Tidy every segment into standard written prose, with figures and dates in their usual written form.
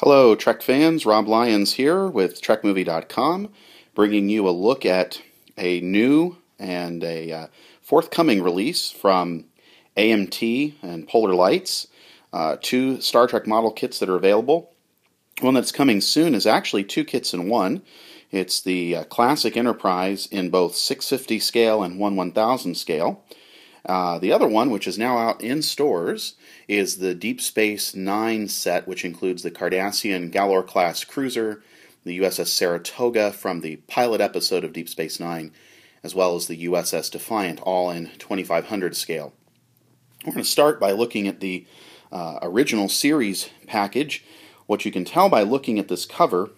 Hello Trek fans, Rob Lyons here with TrekMovie.com, bringing you a look at a new and a forthcoming release from AMT and Polar Lights, two Star Trek model kits that are available. One that's coming soon is actually two kits in one. It's the Classic Enterprise in both 650 scale and 1/1000 scale. The other one, which is now out in stores, is the Deep Space Nine set, which includes the Cardassian Galor-class cruiser, the USS Saratoga from the pilot episode of Deep Space Nine, as well as the USS Defiant, all in 2500 scale. We're going to start by looking at the original series package. What you can tell by looking at this cover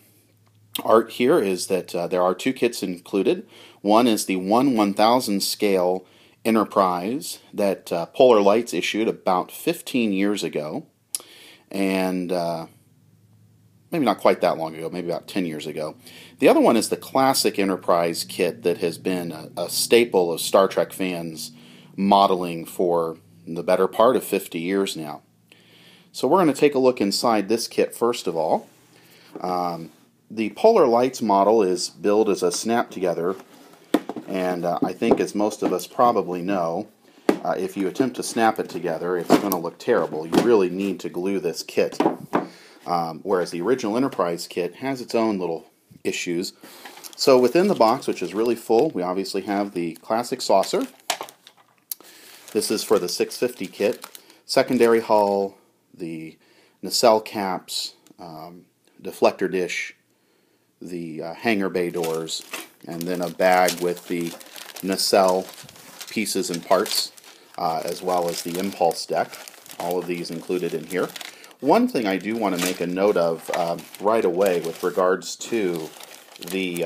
art here is that there are two kits included. One is the 1/1000 scale Enterprise that Polar Lights issued about 15 years ago, and maybe not quite that long ago, maybe about 10 years ago. The other one is the Classic Enterprise kit that has been a staple of Star Trek fans modeling for the better part of 50 years now. So we're going to take a look inside this kit first of all. The Polar Lights model is billed as a snap-together, and I think, as most of us probably know, if you attempt to snap it together, it's going to look terrible. You really need to glue this kit. Whereas the original Enterprise kit has its own little issues. So within the box, which is really full, we obviously have the classic saucer. This is for the 650 kit. Secondary hull, the nacelle caps, deflector dish, the hangar bay doors, and then a bag with the nacelle pieces and parts, as well as the impulse deck. All of these included in here. One thing I do want to make a note of right away with regards to the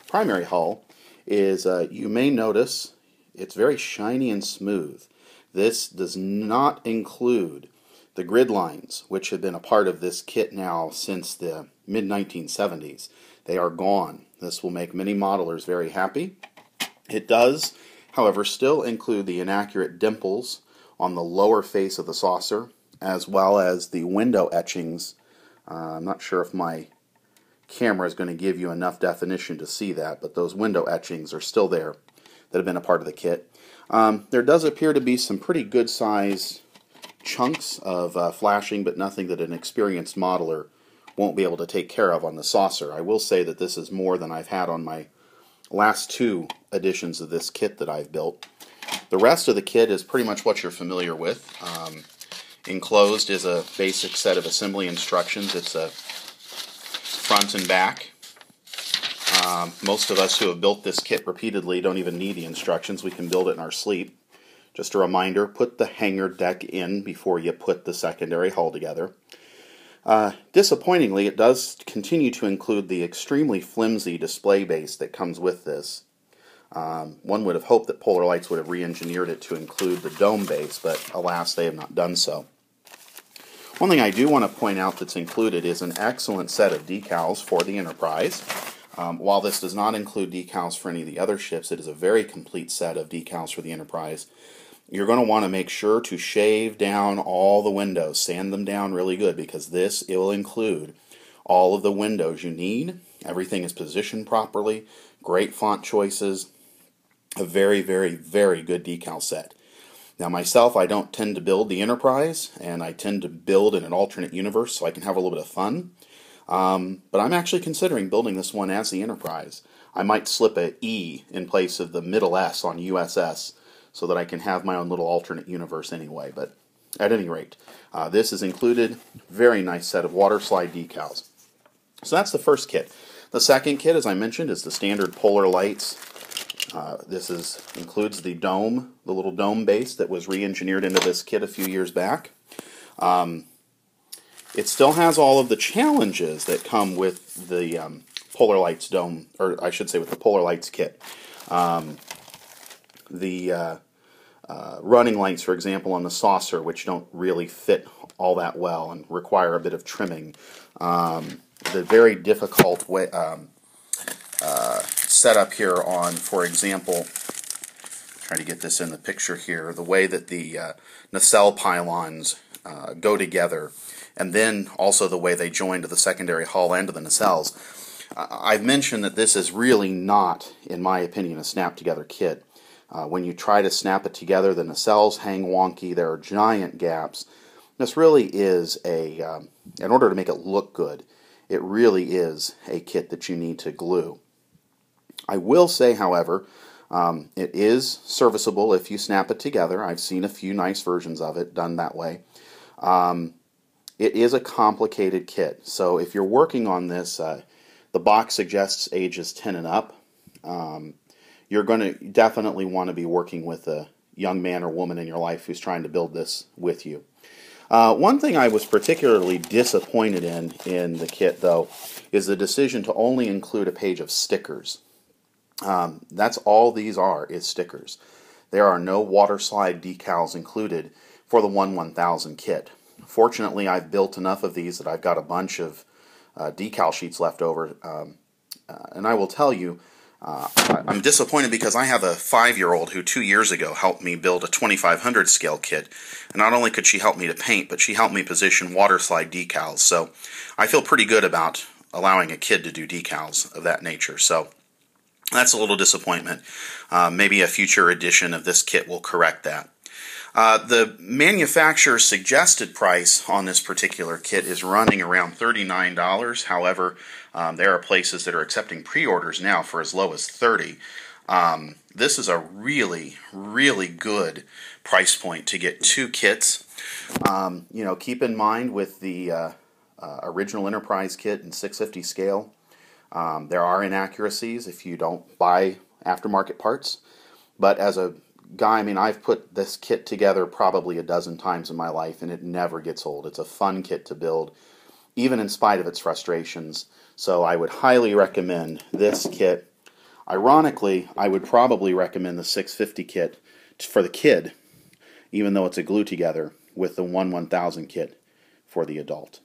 primary hull is you may notice it's very shiny and smooth. This does not include the grid lines, which have been a part of this kit now since the mid-1970s. They are gone. This will make many modelers very happy. It does, however, still include the inaccurate dimples on the lower face of the saucer, as well as the window etchings. I'm not sure if my camera is going to give you enough definition to see that, but those window etchings are still there that have been a part of the kit. There does appear to be some pretty good size chunks of flashing, but nothing that an experienced modeler won't be able to take care of on the saucer. I will say that this is more than I've had on my last two editions of this kit that I've built. The rest of the kit is pretty much what you're familiar with. Enclosed is a basic set of assembly instructions. It's a front and back. Most of us who have built this kit repeatedly don't even need the instructions. We can build it in our sleep. Just a reminder, put the hangar deck in before you put the secondary hull together. Disappointingly, it does continue to include the extremely flimsy display base that comes with this. One would have hoped that Polar Lights would have re-engineered it to include the dome base, but alas, they have not done so. One thing I do want to point out that's included is an excellent set of decals for the Enterprise. While this does not include decals for any of the other ships, it is a very complete set of decals for the Enterprise. You're going to want to make sure to shave down all the windows, sand them down really good, because it will include all of the windows you need. Everything is positioned properly, great font choices, a very, very, very good decal set. Now myself, I don't tend to build the Enterprise, and I tend to build in an alternate universe so I can have a little bit of fun. But I'm actually considering building this one as the Enterprise. I might slip a E in place of the middle S on USS, so that I can have my own little alternate universe anyway. But at any rate, this is included. Very nice set of water slide decals. So that's the first kit. The second kit, as I mentioned, is the standard Polar Lights. This includes the dome, the little dome base that was re-engineered into this kit a few years back. It still has all of the challenges that come with the Polar Lights dome, or I should say with the Polar Lights kit. The running lights, for example, on the saucer, which don't really fit all that well and require a bit of trimming. The very difficult way, setup here on, for example, trying to get this in the picture here, the way that the nacelle pylons go together and then also the way they join to the secondary hull end of the nacelles. I've mentioned that this is really not, in my opinion, a snap-together kit. When you try to snap it together, the nacelles hang wonky, there are giant gaps. This really is in order to make it look good, it really is a kit that you need to glue. I will say, however, it is serviceable if you snap it together. I've seen a few nice versions of it done that way. It is a complicated kit, so if you're working on this, the box suggests ages 10 and up. You're going to definitely want to be working with a young man or woman in your life who's trying to build this with you. One thing I was particularly disappointed in the kit, though, is the decision to only include a page of stickers. That's all these are, is stickers. There are no water slide decals included for the 1/1000 kit. Fortunately, I've built enough of these that I've got a bunch of decal sheets left over, and I will tell you, I'm disappointed because I have a 5-year-old who 2 years ago helped me build a 2500 scale kit, and not only could she help me to paint, but she helped me position water slide decals, so I feel pretty good about allowing a kid to do decals of that nature, so that's a little disappointment. Maybe a future edition of this kit will correct that. The manufacturer's suggested price on this particular kit is running around $39. However, there are places that are accepting pre-orders now for as low as $30. This is a really, really good price point to get 2 kits. Keep in mind with the original Enterprise kit and 650 scale, there are inaccuracies if you don't buy aftermarket parts. But as a guy, I've put this kit together probably a dozen times in my life, and it never gets old. It's a fun kit to build, even in spite of its frustrations. So I would highly recommend this kit. Ironically, I would probably recommend the 650 kit for the kid, even though it's a glue together, with the 1/1000 kit for the adult.